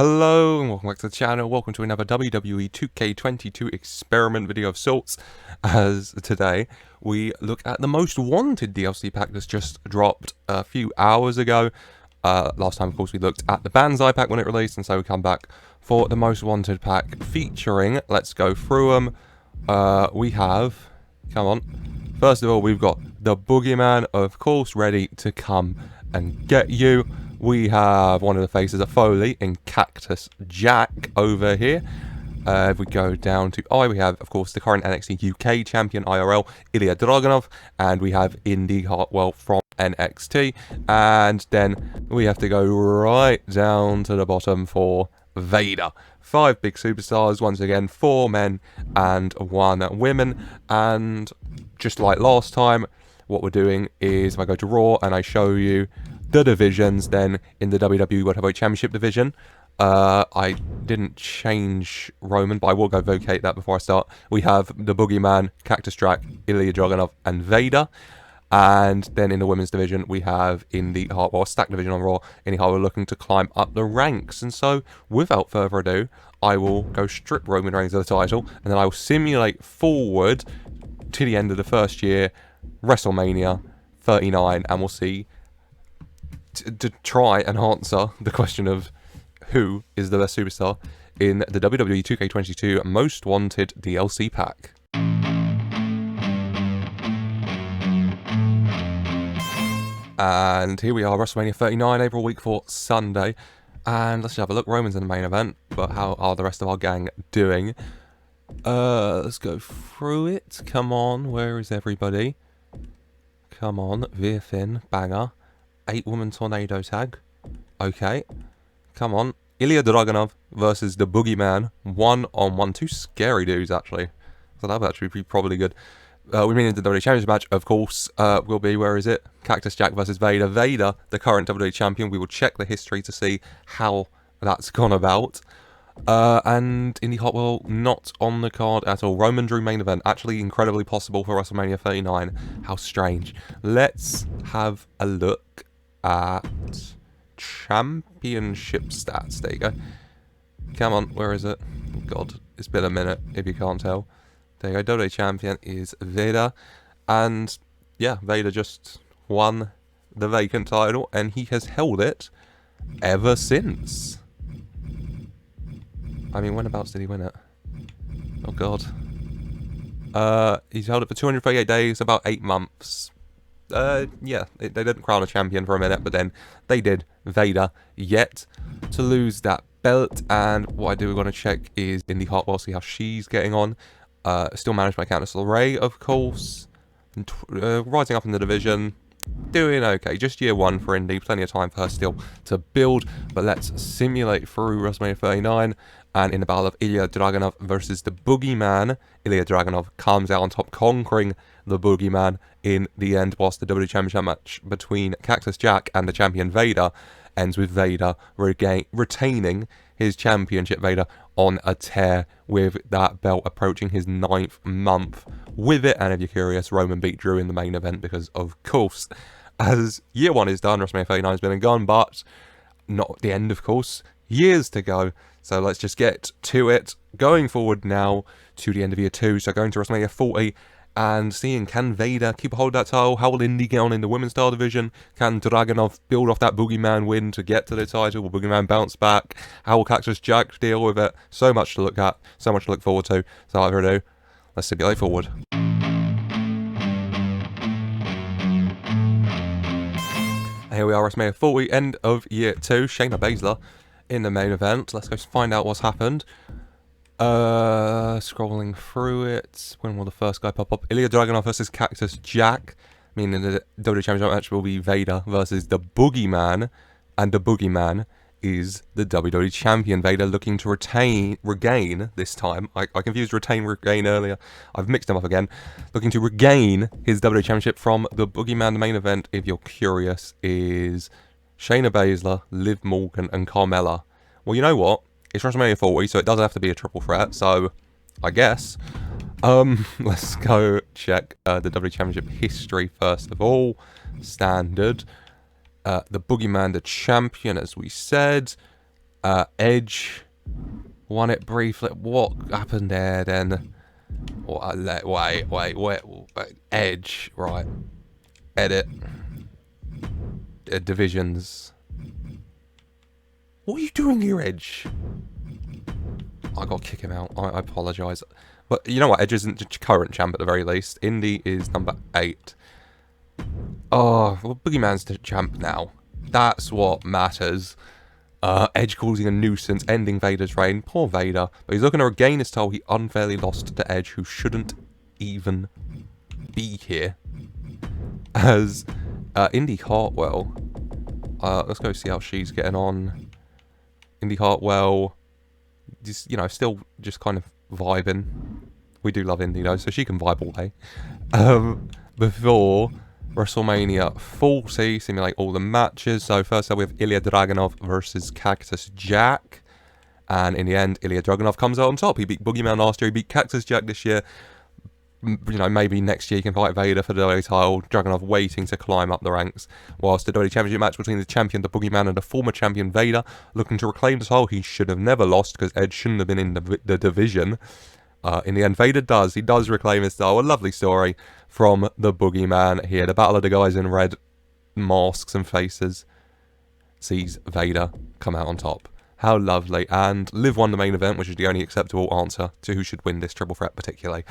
Hello and welcome back to the channel. Welcome to another WWE 2K22 experiment video of sorts. As today we look at the Most Wanted DLC pack that's just dropped a few hours ago. Last time, of course, we looked at the Banzai pack when it released, and so we come back for the Most Wanted pack featuring. Let's go through them. We have, come on. First of all, we've got the Boogeyman, of course, ready to come and get you. We have one of the faces of Foley in Cactus Jack over here. If we go down to I, we have, of course, the current NXT UK champion IRL, Ilja Dragunov, and we have Indi Hartwell from NXT. And then we have to go right down to the bottom for Vader. 5 big superstars, once again, 4 men and 1 woman. And just like last time, what we're doing is if I go to Raw and I show you the divisions, then in the WWE World Heavyweight Championship division, I didn't change Roman, but I will go vocate that before I start. We have the Boogeyman, Cactus Jack, Ilja Dragunov, and Vader. And then in the women's division, we have Indi Hartwell, stacked division on Raw, Indi Hartwell looking to climb up the ranks. And so, without further ado, I will go strip Roman Reigns of the title, and then I will simulate forward to the end of the first year, WrestleMania 39, and we'll see to try and answer the question of who is the best superstar in the WWE 2K22 Most Wanted DLC pack. And here we are, WrestleMania 39, April week 4, Sunday. And let's just have a look. Roman's in the main event, but how are the rest of our gang doing? Let's go through it. Come on, where is everybody? Come on, Veer Finn, banger. 8-woman tornado tag. Okay. Come on. Ilja Dragunov versus the Boogeyman. 1-on-1. 2 scary dudes, actually. So that would actually be probably good. We mean in the WWE Championship match, of course, will be, where is it? Cactus Jack versus Vader. Vader, the current WWE Champion. We will check the history to see how that's gone about. And Indi Hartwell not on the card at all. Roman Drew main event. Actually incredibly possible for WrestleMania 39. How strange. Let's have a look at championship stats. There you go. Come on, where is it? God, it's been a minute if you can't tell. There you go. WWE champion is Vader, and yeah, Vader just won the vacant title, and he has held it ever since. I mean, whenabouts did he win it? Oh God. He's held it for 238 days, about 8 months. Yeah, they didn't crown a champion for a minute, but then they did. Vader yet to lose that belt. And what I do want to check is Indi Hartwell, see how she's getting on. Still managed by Candice LeRae, of course. Rising up in the division. Doing okay. Just year 1 for Indi. Plenty of time for her still to build. But let's simulate through WrestleMania 39. And in the battle of Ilja Dragunov versus the Boogeyman, Ilja Dragunov comes out on top, conquering the Boogeyman in the end, whilst the WWE Championship match between Cactus Jack and the champion Vader ends with Vader retaining his championship. Vader on a tear with that belt approaching his 9th month with it. And if you're curious, Roman beat Drew in the main event because, of course, as year 1 is done, WrestleMania 39 has been and gone, but not the end, of course. Years to go. So let's just get to it. Going forward now to the end of year 2. So going to WrestleMania 40 and seeing, can Vader keep a hold of that title? How will Indi get on in the women's title division? Can Dragunov build off that Boogeyman win to get to the title? Will Boogeyman bounce back? How will Cactus Jack deal with it? So much to look at. So much to look forward to. So without further ado, let's simulate forward. And here we are, WrestleMania 40, end of year 2. Shayna Baszler in the main event. Let's go find out what's happened. Scrolling through it. When will the first guy pop up? Ilja Dragunov versus Cactus Jack. Meaning the WWE Championship match will be Vader versus the Boogeyman. And the Boogeyman is the WWE Champion. Vader looking to regain this time. I confused regain earlier. I've mixed them up again. Looking to regain his WWE Championship from the Boogeyman. The main event, if you're curious, is Shayna Baszler, Liv Morgan, and Carmella. Well, you know what? It's WrestleMania 40, so it doesn't have to be a triple threat. So, I guess. Let's go check the WWE Championship history first of all. Standard. The Boogeyman, the champion, as we said. Edge won it briefly. What happened there then? Wait. Edge, right. Edit. Divisions. What are you doing here, Edge? I gotta kick him out. I apologise. But you know what? Edge isn't current champ at the very least. Indy is number 8. Oh, well, Boogeyman's the champ now. That's what matters. Edge causing a nuisance, ending Vader's reign. Poor Vader. But he's looking to regain his title he unfairly lost to Edge, who shouldn't even be here. As Indi Hartwell. Let's go see how she's getting on. Indi Hartwell, just, you know, still just kind of vibing. We do love Indy though, so she can vibe all day. Before WrestleMania 40, simulate all the matches. So first up we have Ilja Dragunov versus Cactus Jack. And in the end, Ilja Dragunov comes out on top. He beat Boogeyman last year, he beat Cactus Jack this year. You know, maybe next year he can fight Vader for the WWE title. Dragunov waiting to climb up the ranks. Whilst the WWE Championship match between the champion, the Boogeyman, and the former champion Vader, looking to reclaim the title he should have never lost because Edge shouldn't have been in the division. In the end, Vader does. He does reclaim his title. A lovely story from the Boogeyman here. The battle of the guys in red masks and faces sees Vader come out on top. How lovely. And Liv won the main event, which is the only acceptable answer to who should win this triple threat particularly.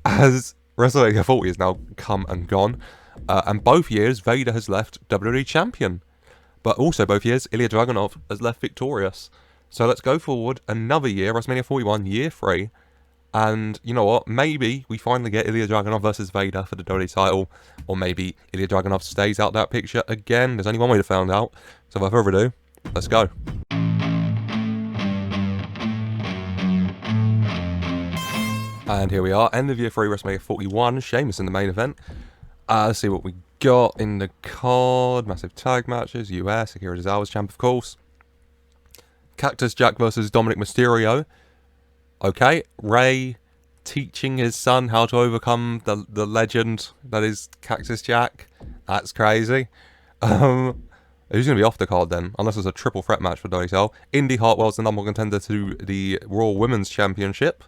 As WrestleMania 40 has now come and gone. And both years, Vader has left WWE Champion. But also both years, Ilja Dragunov has left victorious. So let's go forward another year, WrestleMania 41, year 3. And you know what? Maybe we finally get Ilja Dragunov versus Vader for the WWE title. Or maybe Ilja Dragunov stays out that picture again. There's only one way to find out. So without further ado, let's go. And here we are, end of year 3, WrestleMania 41, Sheamus in the main event. Let's see what we got in the card. Massive tag matches, US, Akira Tozawa's champ, of course. Cactus Jack versus Dominic Mysterio. Okay, Ray teaching his son how to overcome the legend that is Cactus Jack. That's crazy. Who's going to be off the card then? Unless it's a triple threat match for WWE. Indi Hartwell's the number 1 contender to the Raw Women's Championship.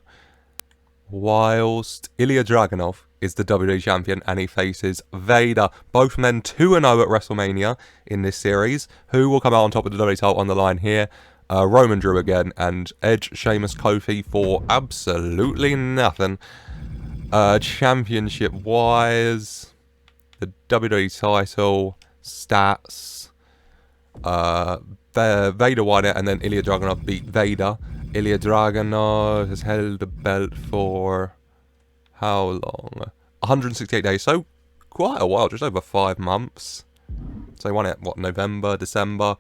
Whilst Ilja Dragunov is the WWE Champion and he faces Vader. Both men 2-0 at WrestleMania in this series. Who will come out on top of the WWE title on the line here? Roman Drew again, and Edge, Sheamus, Kofi for absolutely nothing. Championship-wise, the WWE title, stats, Vader won it, and then Ilja Dragunov beat Vader. Ilja Dragunov has held the belt for how long? 168 days, so quite a while, just over 5 months. So he won it, what, November, December.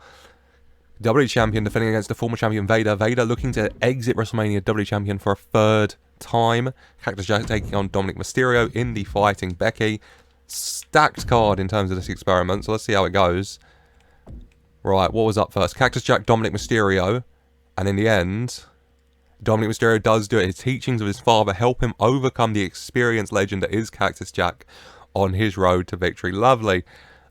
WWE Champion defending against the former champion Vader. Vader looking to exit WrestleMania WWE Champion for a 3rd time. Cactus Jack taking on Dominic Mysterio. Indy fighting Becky. Stacked card in terms of this experiment, so let's see how it goes. Right, what was up first? Cactus Jack, Dominic Mysterio. And in the end, Dominic Mysterio does do it. His teachings of his father help him overcome the experienced legend that is Cactus Jack on his road to victory. Lovely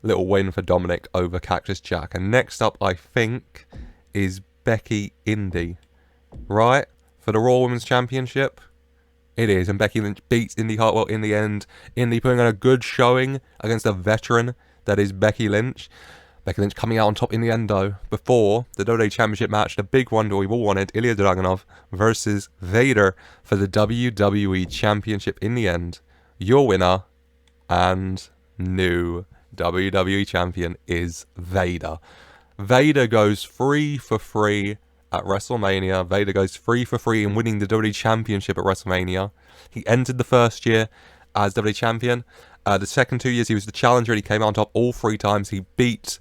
little win for Dominic over Cactus Jack. And next up, I think, is Becky Indy. Right? For the Raw Women's Championship? It is. And Becky Lynch beats Indi Hartwell in the end. Indy putting on a good showing against a veteran that is Becky Lynch. Becky Lynch coming out on top in the end, though. Before the WWE Championship match, the big one that we've all wanted, Ilja Dragunov versus Vader for the WWE Championship in the end. Your winner and new WWE Champion is Vader. Vader goes 3 for 3 at WrestleMania. Vader goes 3 for 3 in winning the WWE Championship at WrestleMania. He entered the first year as WWE Champion. The second 2 years he was the challenger and he came out on top all 3 times. He beat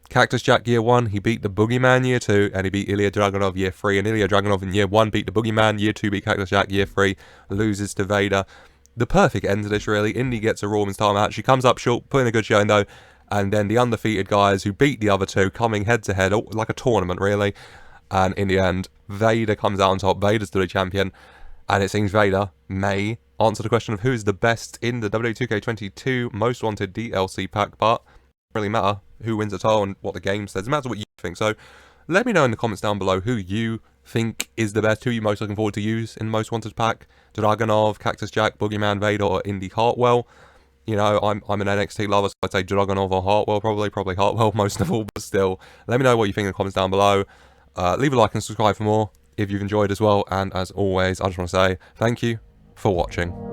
Cactus Jack year 1, he beat the Boogeyman year 2, and he beat Ilja Dragunov year 3. And Ilja Dragunov in year 1 beat the Boogeyman, year 2 beat Cactus Jack, year 3 loses to Vader. The perfect end to this, really. Indy gets a Raw Women's title match. She comes up short, putting a good showing though. And then the undefeated guys who beat the other 2 coming head to head, like a tournament really. And in the end, Vader comes out on top. Vader's the champion. And it seems Vader may answer the question of who's the best in the WWE 2K22 Most Wanted DLC pack. But it doesn't really matter who wins the title and what the game says. It matters what you think. So let me know in the comments down below who you think is the best, who you're most looking forward to use in Most Wanted pack. Dragunov, Cactus Jack, Boogeyman, Vader, or Indi Hartwell. You know, I'm an NXT lover, so I'd say Dragunov or Hartwell, probably Hartwell most of all, but still. Let me know what you think in the comments down below. Leave a like and subscribe for more if you've enjoyed as well, and as always, I just want to say thank you for watching.